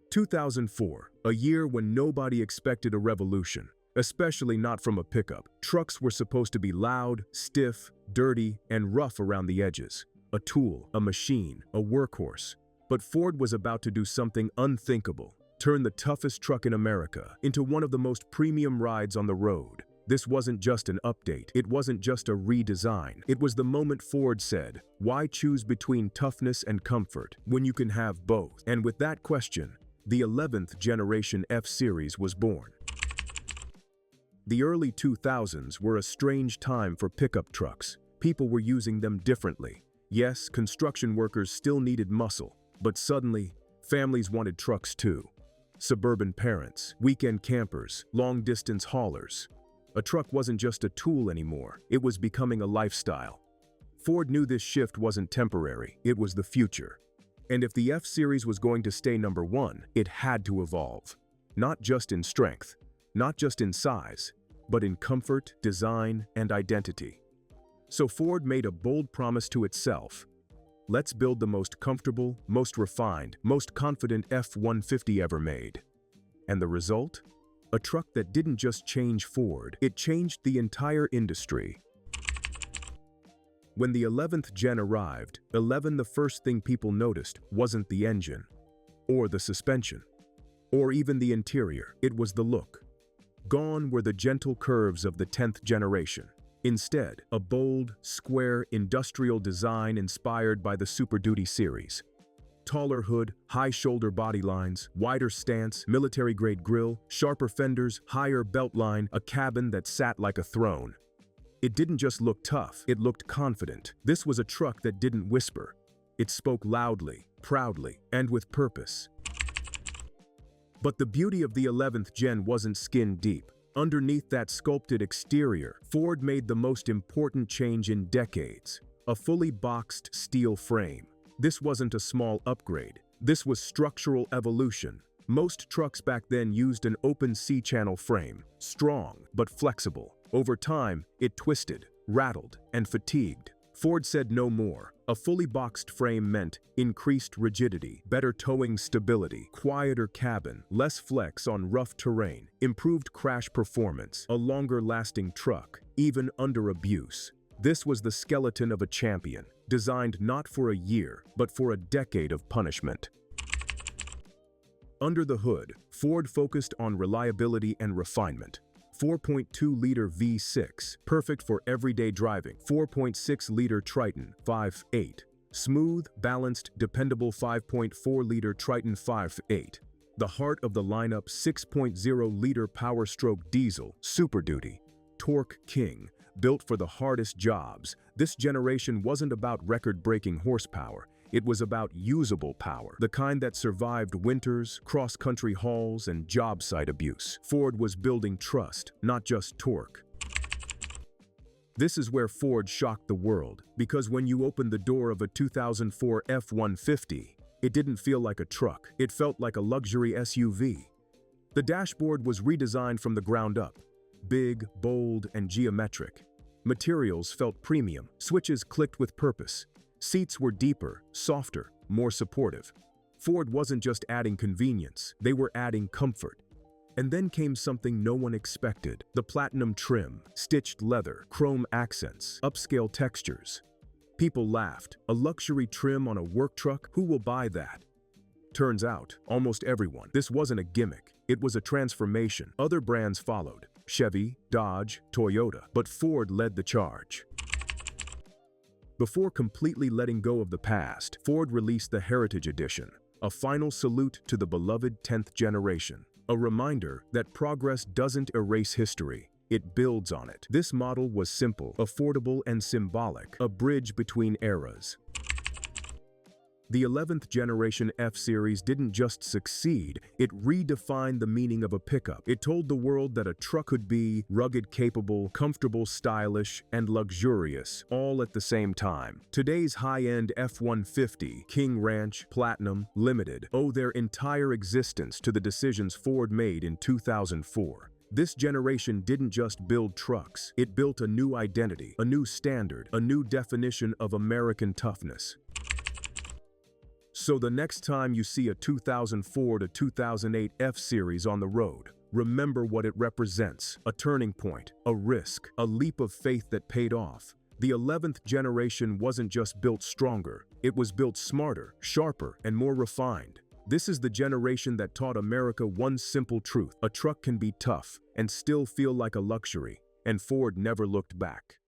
2004, a year when nobody expected a revolution, especially not from a pickup. Trucks were supposed to be loud, stiff, dirty, and rough around the edges. A tool, a machine, a workhorse. But Ford was about to do something unthinkable. Turn the toughest truck in America into one of the most premium rides on the road. This wasn't just an update. It wasn't just a redesign. It was the moment Ford said, why choose between toughness and comfort when you can have both? And with that question, the 11th generation F-Series was born. The early 2000s were a strange time for pickup trucks. People were using them differently. Yes, construction workers still needed muscle, but suddenly, families wanted trucks too. Suburban parents, weekend campers, long-distance haulers. A truck wasn't just a tool anymore, it was becoming a lifestyle. Ford knew this shift wasn't temporary, it was the future. And if the F-Series was going to stay number one, it had to evolve. Not just in strength, not just in size, but in comfort, design, and identity. So Ford made a bold promise to itself. Let's build the most comfortable, most refined, most confident F-150 ever made. And the result? A truck that didn't just change Ford, it changed the entire industry. When the 11th gen arrived, the first thing people noticed wasn't the engine, or the suspension, or even the interior. It was the look. Gone were the gentle curves of the 10th generation. Instead, a bold, square, industrial design inspired by the Super Duty series. Taller hood, high shoulder body lines, wider stance, military-grade grille, sharper fenders, higher belt line, a cabin that sat like a throne. It didn't just look tough, it looked confident. This was a truck that didn't whisper. It spoke loudly, proudly, and with purpose. But the beauty of the 11th gen wasn't skin deep. Underneath that sculpted exterior, Ford made the most important change in decades: a fully boxed steel frame. This wasn't a small upgrade. This was structural evolution. Most trucks back then used an open C-channel frame, strong but flexible. Over time, it twisted, rattled, and fatigued. Ford said no more. A fully boxed frame meant increased rigidity, better towing stability, quieter cabin, less flex on rough terrain, improved crash performance, a longer-lasting truck, even under abuse. This was the skeleton of a champion, designed not for a year, but for a decade of punishment. Under the hood, Ford focused on reliability and refinement. 4.2-liter V6, perfect for everyday driving. 4.6-liter Triton 5.8, smooth, balanced, dependable 5.4-liter Triton 5.8. The heart of the lineup, 6.0-liter Power Stroke diesel, Super Duty, torque king, built for the hardest jobs. This generation wasn't about record-breaking horsepower. It was about usable power, the kind that survived winters, cross-country hauls, and job site abuse. Ford was building trust, not just torque. This is where Ford shocked the world, because when you opened the door of a 2004 F-150, it didn't feel like a truck. It felt like a luxury SUV. The dashboard was redesigned from the ground up, big, bold, and geometric. Materials felt premium, switches clicked with purpose. Seats were deeper, softer, more supportive. Ford wasn't just adding convenience, they were adding comfort. And then came something no one expected: the platinum trim, stitched leather, chrome accents, upscale textures. People laughed. A luxury trim on a work truck? Who will buy that? Turns out, almost everyone. This wasn't a gimmick, it was a transformation. Other brands followed: Chevy, Dodge, Toyota. But Ford led the charge. Before completely letting go of the past, Ford released the Heritage Edition, a final salute to the beloved 10th generation. A reminder that progress doesn't erase history, it builds on it. This model was simple, affordable, and symbolic, a bridge between eras. The 11th generation F-Series didn't just succeed, it redefined the meaning of a pickup. It told the world that a truck could be rugged, capable, comfortable, stylish, and luxurious, all at the same time. Today's high-end F-150, King Ranch, Platinum, Limited, owe their entire existence to the decisions Ford made in 2004. This generation didn't just build trucks, it built a new identity, a new standard, a new definition of American toughness. So the next time you see a 2004 to 2008 F-Series on the road, remember what it represents: a turning point, a risk, a leap of faith that paid off. The 11th generation wasn't just built stronger, it was built smarter, sharper, and more refined. This is the generation that taught America one simple truth: a truck can be tough and still feel like a luxury, and Ford never looked back.